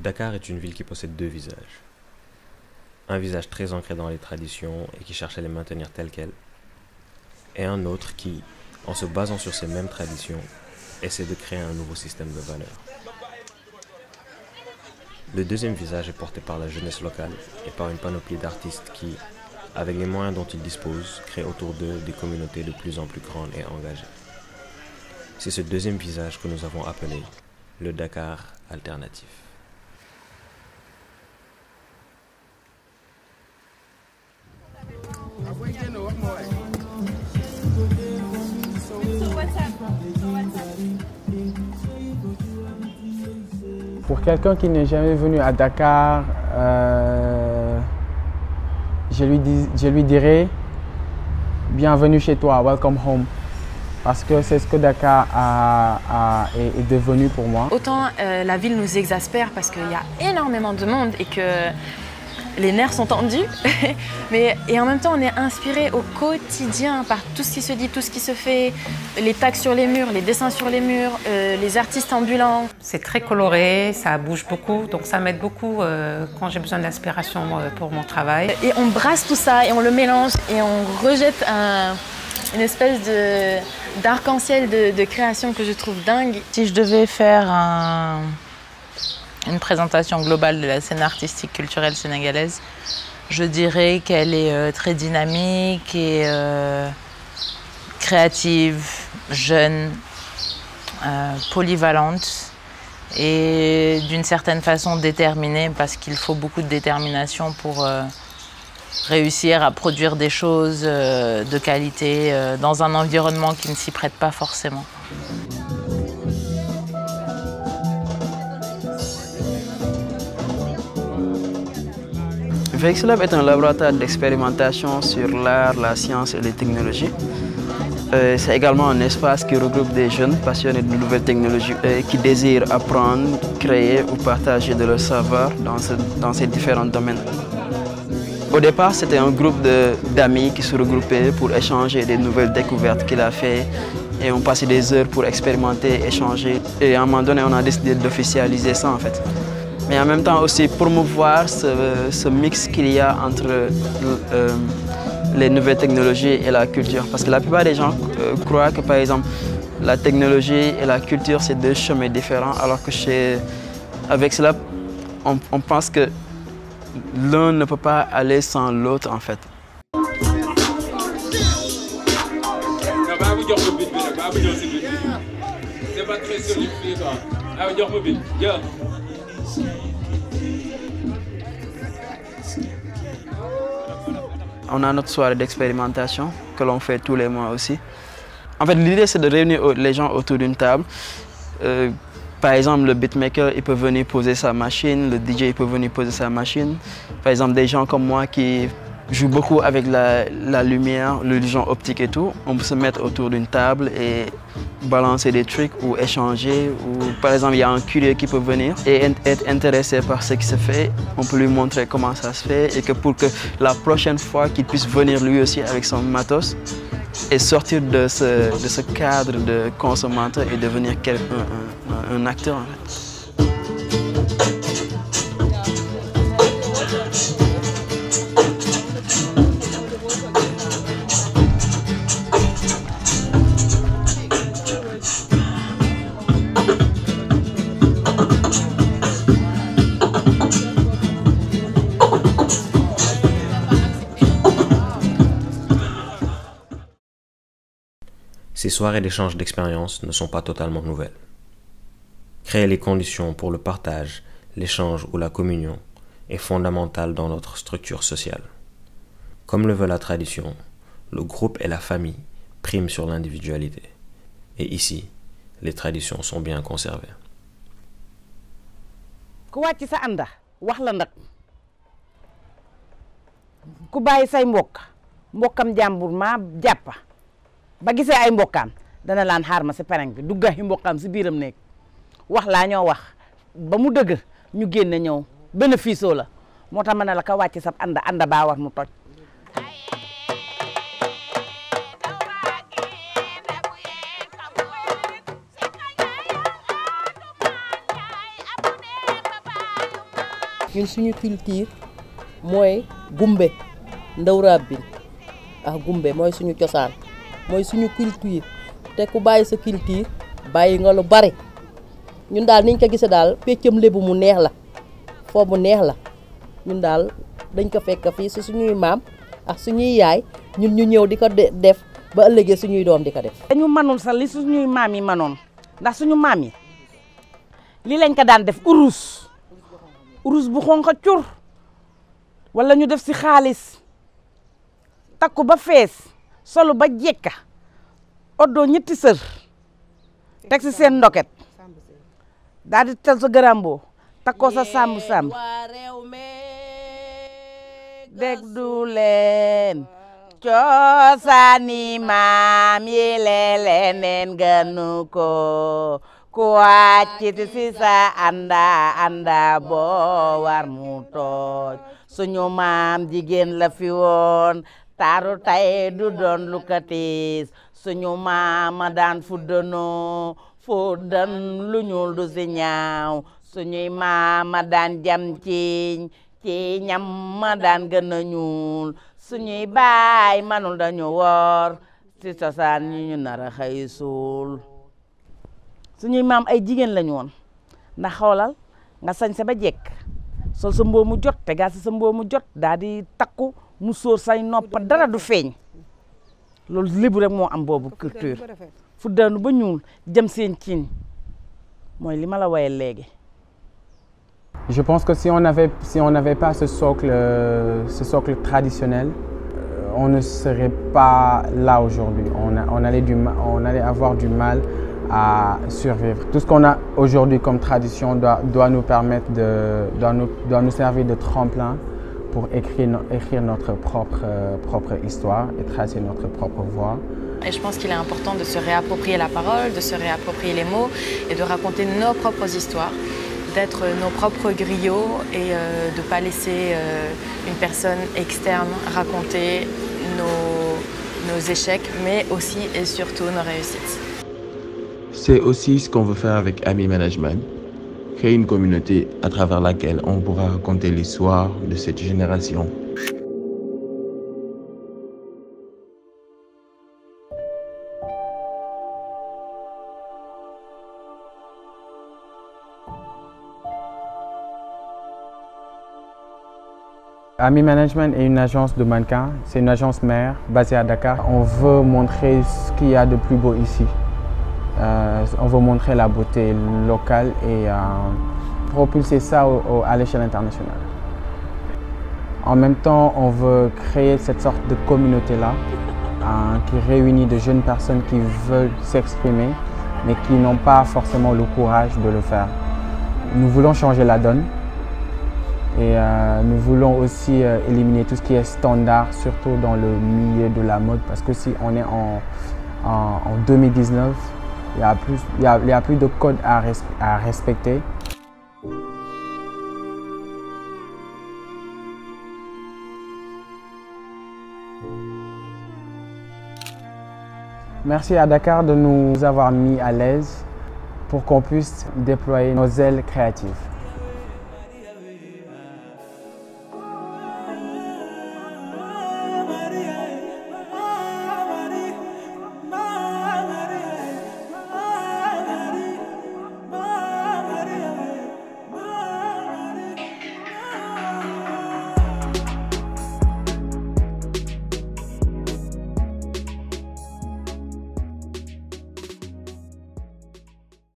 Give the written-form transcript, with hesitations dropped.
Dakar est une ville qui possède deux visages. Un visage très ancré dans les traditions et qui cherche à les maintenir telles quelles, et un autre qui, en se basant sur ces mêmes traditions, essaie de créer un nouveau système de valeurs. Le deuxième visage est porté par la jeunesse locale et par une panoplie d'artistes qui, avec les moyens dont ils disposent, créent autour d'eux des communautés de plus en plus grandes et engagées. C'est ce deuxième visage que nous avons appelé le Dakar alternatif. Pour quelqu'un qui n'est jamais venu à Dakar, je lui dirais bienvenue chez toi, welcome home. Parce que c'est ce que Dakar est devenu pour moi. Autant la ville nous exaspère parce qu'il y a énormément de monde et que les nerfs sont tendus, et en même temps on est inspiré au quotidien par tout ce qui se dit, tout ce qui se fait, les tags sur les murs, les dessins sur les murs, les artistes ambulants. C'est très coloré, ça bouge beaucoup, donc ça m'aide beaucoup quand j'ai besoin d'inspiration pour mon travail. Et on brasse tout ça et on le mélange et on rejette une espèce d'arc-en-ciel de création que je trouve dingue. Si je devais faire une présentation globale de la scène artistique culturelle sénégalaise, je dirais qu'elle est très dynamique et créative, jeune, polyvalente et d'une certaine façon déterminée, parce qu'il faut beaucoup de détermination pour réussir à produire des choses de qualité dans un environnement qui ne s'y prête pas forcément. VexLab est un laboratoire d'expérimentation sur l'art, la science et les technologies. C'est également un espace qui regroupe des jeunes passionnés de nouvelles technologies qui désirent apprendre, créer ou partager de leur savoir dans ces différents domaines. Au départ, c'était un groupe d'amis qui se regroupaient pour échanger des nouvelles découvertes qu'il a faites et on passait des heures pour expérimenter, échanger. Et à un moment donné, on a décidé d'officialiser ça en fait. Mais en même temps aussi promouvoir ce mix qu'il y a entre les nouvelles technologies et la culture. Parce que la plupart des gens croient que par exemple la technologie et la culture c'est deux chemins différents, alors que avec cela on pense que l'un ne peut pas aller sans l'autre en fait. On a notre soirée d'expérimentation que l'on fait tous les mois aussi. En fait, l'idée c'est de réunir les gens autour d'une table. Par exemple, le beatmaker il peut venir poser sa machine, le DJ il peut venir poser sa machine. Par exemple, des gens comme moi qui jouent beaucoup avec la lumière, l'illusion optique et tout, on peut se mettre autour d'une table et balancer des trucs ou échanger. Ou, par exemple, il y a un curieux qui peut venir et être intéressé par ce qui se fait. On peut lui montrer comment ça se fait et que pour que la prochaine fois qu'il puisse venir lui aussi avec son matos et sortir de ce cadre de consommateur et devenir un acteur en fait. Ces soirées d'échange d'expériences ne sont pas totalement nouvelles. Créer les conditions pour le partage, l'échange ou la communion est fondamental dans notre structure sociale. Comme le veut la tradition, le groupe et la famille priment sur l'individualité. Et ici, les traditions sont bien conservées. Ku wàcc sa ànda wax la nag ku bàyyi say mbokkam jàmbur ma jàppa ba gisee ay mbokkam dana laan xaar ma si pereng bi duggaay mbokkam si biiram nekk wax laa ñoo wax ba mu dëgër ñu génne ñëw bénéfice la moo tax ma ne la ka wàcc sa ànda baa war mu toj. ñun suñu culture mooy gumbe ndaw rabbin ak gumbe mooy suñu cosaan mooy suñu culture te ku bàyyi sa culture bàyyi nga lu bari ñun daal niñ ko gisee daal peccam lébu mu neex la foo mu neex la ñun daal dañ ko fekk fii si suñuy maam ak suñuy yaay ñun ñu ñëw di ko def ba ëllëgee suñuy doom di ko def. dañu mënul sax li suñuy maam yi mënoon ndax suñu maam yi lii lañ ko daan def urus bu xonq cur wala ñu def si xaalis takku ba fees solu ba jekka oddoo ñetti sër teg si seen ndoket daal di tel sa garamboo takkoo sa sàmb déglu leen coosaani maam yi leneen gënu ko ku wàcciti si sa anda boo war mu tooj suñu maam jigéen la fi woon taaru tay du doon lu katis suñu maam ma daan fuddanoo fuddan lu ñuul du si ñaaw suñuy maam ma daan jam ci ñam ma daan gën a ñuul suñuy baay manul dañu woor si cosaan ñu nar a xëy suul suñuy maam ay jigéen lañu woon ndax xoolal nga sañse ba jekk sol sa mboo mu jot tegaat si sa mboo mu jot daal di takku mu sóor say nopp dara du feeñ loolu lébu rek moo am boobu culture fu daanu ba ñuul jëm seen ciin mooy li ma la wayal léegi. Je pense que si on n'avait pas ce socle traditionnel, on ne serait pas là aujourd'hui. On allait avoir du mal à survivre. Tout ce qu'on a aujourd'hui comme tradition doit nous permettre doit nous servir de tremplin pour écrire notre propre histoire et tracer notre propre voie. Et je pense qu'il est important de se réapproprier la parole, de se réapproprier les mots et de raconter nos propres histoires, d'être nos propres griots et de ne pas laisser une personne externe raconter nos échecs, mais aussi et surtout nos réussites. C'est aussi ce qu'on veut faire avec Ami Management, créer une communauté à travers laquelle on pourra raconter l'histoire de cette génération. Ami Management est une agence de mannequins, c'est une agence mère basée à Dakar. On veut montrer ce qu'il y a de plus beau ici. On veut montrer la beauté locale et propulser ça à l'échelle internationale. En même temps, on veut créer cette sorte de communauté-là qui réunit de jeunes personnes qui veulent s'exprimer mais qui n'ont pas forcément le courage de le faire. Nous voulons changer la donne. Et nous voulons aussi éliminer tout ce qui est standard, surtout dans le milieu de la mode, parce que si on est en 2019, il y a plus de codes à respecter. Merci à Dakar de nous avoir mis à l'aise pour qu'on puisse déployer nos ailes créatives.